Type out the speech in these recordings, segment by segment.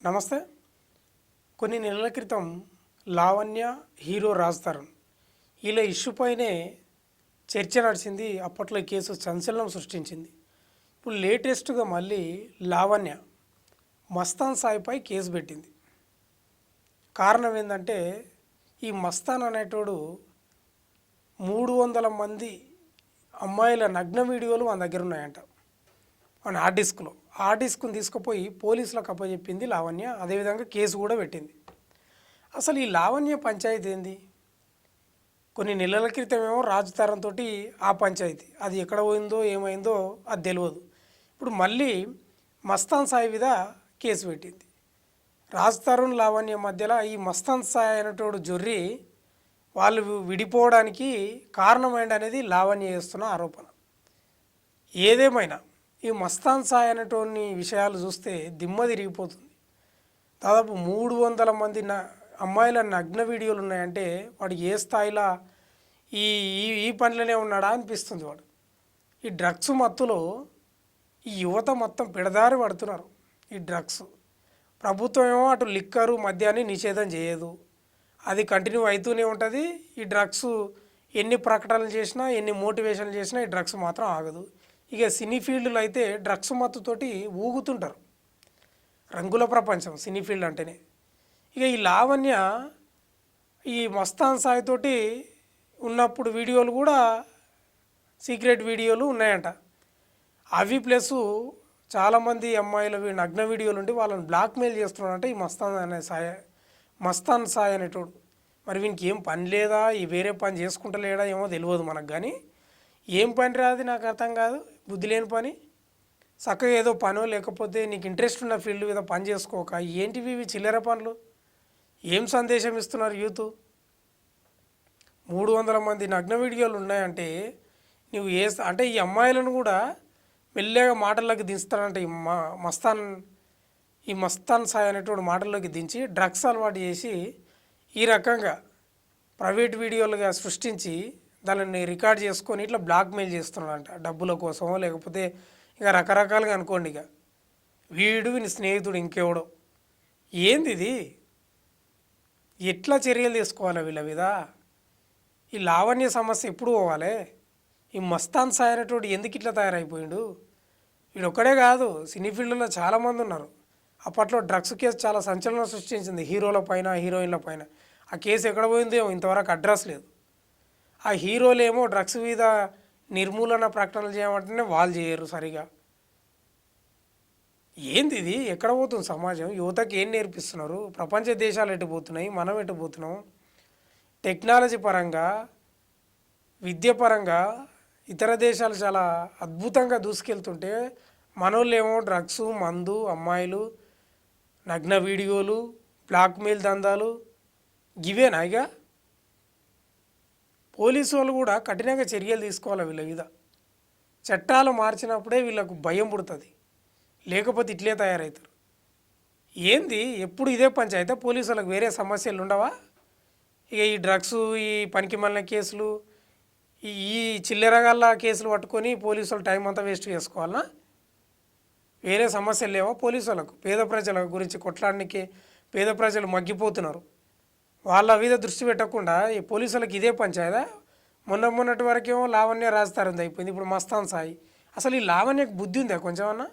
నమస్తే. కొన్ని నెలల క్రితం లావణ్య, హీరో రాజ్ తరుణ్ వీళ్ళ ఇష్యూ పైనే చర్చ నడిచింది. అప్పట్లో ఈ కేసు సంచలనం సృష్టించింది. ఇప్పుడు లేటెస్ట్గా మళ్ళీ లావణ్య మస్తాన్ సాయిపై కేసు పెట్టింది. కారణం ఏంటంటే ఈ మస్తాన్ అనేటోడు 300 మంది అమ్మాయిల నగ్న వీడియోలు మన దగ్గర ఉన్నాయంట. మన హార్డ్ డిస్క్ని తీసుకుపోయి పోలీసులకు అప్పచెప్పింది లావణ్య. అదేవిధంగా కేసు కూడా పెట్టింది. అసలు ఈ లావణ్య పంచాయతీ ఏంది? కొన్ని నెలల క్రితమేమో రాజ్ తరుణ్ తోటి ఆ పంచాయతీ, అది ఎక్కడ పోయిందో ఏమైందో అది తెలియదు. ఇప్పుడు మళ్ళీ మస్తాన్ సాయి మీద కేసు పెట్టింది. రాజ్ తరుణ్ లావణ్య మధ్యలో ఈ మస్తాన్ సాయి అనేటోడు జొర్రి వాళ్ళు విడిపోవడానికి కారణమైంది అనేది లావణ్య చేస్తున్న ఆరోపణ. ఏదేమైనా ఈ మస్తాన్ సాయి అనేటోని విషయాలు చూస్తే దిమ్మ తిరిగిపోతుంది. దాదాపు 300 మంది అమ్మాయిల నగ్న వీడియోలు ఉన్నాయంటే వాడు ఏ స్థాయిలో ఈ ఈ పనిలోనే ఉన్నాడా అనిపిస్తుంది. వాడు ఈ డ్రగ్స్ మత్తులో ఈ యువత మొత్తం పెడదారి పడుతున్నారు. ఈ డ్రగ్స్ ప్రభుత్వం ఏమో అటు లిక్కరు మద్యాన్ని నిషేధం చేయదు, అది కంటిన్యూ అవుతూనే ఉంటుంది. ఈ డ్రగ్స్ ఎన్ని ప్రకటనలు చేసినా ఎన్ని మోటివేషన్లు చేసినా ఈ డ్రగ్స్ మాత్రం ఆగదు. ఇక సినీ ఫీల్డ్లో అయితే డ్రగ్స్ మత్తుతోటి ఊగుతుంటారు. రంగుల ప్రపంచం సినీ ఫీల్డ్ అంటేనే. ఇక ఈ లావణ్య ఈ మస్తాన్ సాయితోటి ఉన్నప్పుడు వీడియోలు కూడా సీక్రెట్ వీడియోలు ఉన్నాయంట. అవి ప్లస్ చాలామంది అమ్మాయిల నగ్న వీడియోలు ఉండి వాళ్ళని బ్లాక్మెయిల్ చేస్తున్నాడంట ఈ మస్తాన్ సాయి అనేటోడు. మరి వీనికి ఏం పని లేదా, ఈ వేరే పని చేసుకుంటలేడా ఏమో తెలియదు మనకు. కానీ ఏం పని రాదు నాకు అర్థం కాదు. బుద్ధి లేని పని. చక్కగా ఏదో పనో లేకపోతే నీకు ఇంట్రెస్ట్ ఉన్న ఫీల్డ్ మీద పని చేసుకోక ఏంటివి ఇవి చిల్లర పనులు? ఏం సందేశం ఇస్తున్నారు యూత్? 300 మంది నగ్న వీడియోలు ఉన్నాయంటే నువ్వు అంటే ఈ అమ్మాయిలను కూడా మెల్లగా మాటల్లోకి దించుతాడంటే ఈ మస్తాన్ సాయి అనేటువంటి మాటల్లోకి దించి డ్రగ్స్ అలవాటు చేసి ఈ రకంగా ప్రైవేట్ వీడియోలుగా సృష్టించి దానిని రికార్డ్ చేసుకొని ఇట్లా బ్లాక్మెయిల్ చేస్తున్నాడంట. డబ్బుల కోసమో లేకపోతే ఇక రకరకాలుగా అనుకోండి. ఇక వీని స్నేహితుడు ఇంకెవడో. ఏంది ఇది? ఎట్లా చర్యలు తీసుకోవాలి వీళ్ళ మీద? ఈ లావణ్య సమస్య ఎప్పుడు పోవాలి? ఈ మస్తాన్ సాయి అనేటోడు ఎందుకు ఇట్లా తయారైపోయిండు? వీడు ఒక్కడే కాదు, సినీ ఫీల్డ్లో చాలామంది ఉన్నారు. అప్పట్లో డ్రగ్స్ కేసు చాలా సంచలనం సృష్టించింది హీరోల పైన హీరోయిన్ల పైన. ఆ కేసు ఎక్కడ పోయిందో ఇంతవరకు అడ్రస్ లేదు. ఆ హీరోలేమో డ్రగ్స్ మీద నిర్మూలన ప్రకటనలు చేయమంటేనే వాళ్ళు చేయరు సరిగా. ఏంది ఇది? ఎక్కడ పోతుంది సమాజం? యువతకి ఏం నేర్పిస్తున్నారు? ప్రపంచ దేశాలు ఎటు పోతున్నాయి, మనం ఎటు పోతున్నాం? టెక్నాలజీ పరంగా, విద్య పరంగా ఇతర దేశాలు చాలా అద్భుతంగా దూసుకెళ్తుంటే మనోళ్ళేమో డ్రగ్స్, మందు, అమ్మాయిలు, నగ్న వీడియోలు, బ్లాక్మెయిల్ దందాలు ఇవేనా? ఇక పోలీసు వాళ్ళు కూడా కఠినంగా చర్యలు తీసుకోవాలి వీళ్ళ మీద. చట్టాలు మార్చినప్పుడే వీళ్ళకు భయం పుడుతుంది, లేకపోతే ఇట్లే తయారవుతారు. ఏంది ఎప్పుడు ఇదే పంచాయితే? పోలీసు వాళ్ళకి వేరే సమస్యలు ఉండవా? ఇక ఈ డ్రగ్స్, ఈ పనికి మళ్ళీ కేసులు, ఈ చిల్లరగల్ల కేసులు పట్టుకొని పోలీసు వాళ్ళు టైం అంతా వేస్ట్ చేసుకోవాలన్నా? వేరే సమస్యలు లేవా పోలీసు వాళ్ళకు? పేద ప్రజల గురించి కొట్లాడడానికి పేద ప్రజలు మగ్గిపోతున్నారు. వాళ్ళ మీద దృష్టి పెట్టకుండా ఈ పోలీసులకు ఇదే పంచాయదా? మొన్నటి వరకేమో లావణ్య రాజ్ తరుణ్ అయిపోయింది, ఇప్పుడు మస్తాన్ సాయి. అసలు ఈ లావణ్యకు బుద్ధి ఉందా కొంచెమన్నా?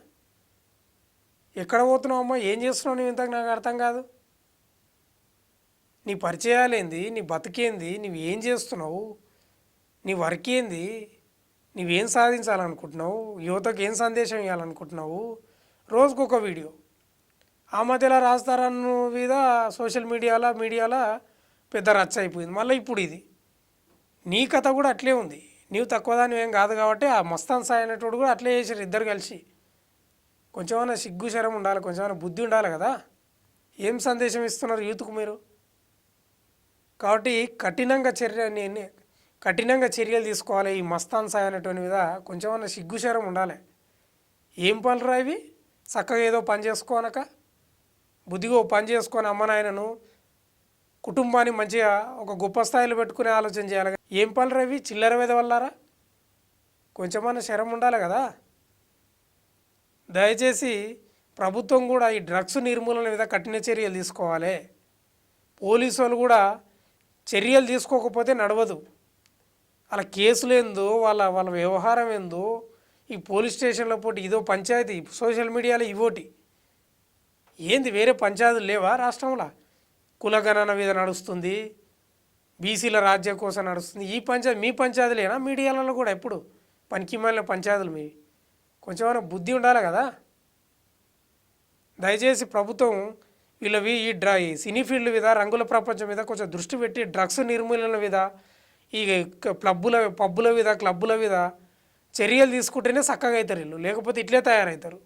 ఎక్కడ పోతున్నావు అమ్మా? ఏం చేస్తున్నావు నువ్వు? ఇంతకు నాకు అర్థం కాదు. నీ పరిచయాలేంది? నీ బతికేంది? నువ్వు ఏం చేస్తున్నావు? నీ వర్క్ ఏంది? నువ్వేం సాధించాలనుకుంటున్నావు? యువతకు ఏం సందేశం ఇవ్వాలనుకుంటున్నావు? రోజుకొక వీడియో. ఆ మధ్యలో రాజ్ తరుణ్ మీద సోషల్ మీడియాలో పెద్ద రచ్చ అయిపోయింది. మళ్ళీ ఇప్పుడు ఇది. నీ కథ కూడా అట్లే ఉంది. నీవు తక్కువదాని ఏం కాదు కాబట్టి ఆ మస్తాన్ సాయి అనేటోడు కూడా అట్లే చేశారు ఇద్దరు కలిసి. కొంచెమైనా సిగ్గు శరం ఉండాలి, కొంచెమైనా బుద్ధి ఉండాలి కదా. ఏం సందేశం ఇస్తున్నారు యూత్కు మీరు? కాబట్టి కఠినంగా చర్యలు తీసుకోవాలి. ఈ మస్తాన్ సాయి అనేటువంటి మీద కొంచెమైనా సిగ్గు శరం ఉండాలి. ఏం పనులు రా ఇవి? చక్కగా ఏదో పని చేసుకోనక బుద్ధిగా పని చేసుకొని అమ్మ నాయనను కుటుంబాన్ని మంచిగా ఒక గొప్ప స్థాయిలో పెట్టుకునే ఆలోచన చేయాలి. ఏం పనులు రవి? చిల్లర మీద వల్లారా? కొంచెమన్నా శరం ఉండాలి కదా. దయచేసి ప్రభుత్వం కూడా ఈ డ్రగ్స్ నిర్మూలన మీద కఠిన చర్యలు తీసుకోవాలి. పోలీసు వాళ్ళు కూడా చర్యలు తీసుకోకపోతే నడవదు. అలా కేసులు ఏందో వాళ్ళ వాళ్ళ వ్యవహారం ఏందో ఈ పోలీస్ స్టేషన్లో పోటీ ఇదో పంచాయతీ, సోషల్ మీడియాలో ఇవోటి ఏంది వేరే పంచాయతీలు లేవా రాష్ట్రంలో? కులగణన మీద నడుస్తుంది, బీసీల రాజ్యం కోసం నడుస్తుంది. ఈ పంచాయతీ మీ పంచాయతీలేనా? మీడియాలలో కూడా ఎప్పుడు పనికిమాలిన పంచాయతీలు మీవి. కొంచెమైనా బుద్ధి ఉండాలి కదా. దయచేసి ప్రభుత్వం ఈ సినీ ఫీల్డ్ మీద, రంగుల ప్రపంచం మీద కొంచెం దృష్టి పెట్టి డ్రగ్స్ నిర్మూలన మీద, ఈ పబ్బుల మీద, క్లబ్బుల మీద చర్యలు తీసుకుంటేనే చక్కగా అవుతారు వీళ్ళు, లేకపోతే ఇట్లే తయారవుతారు.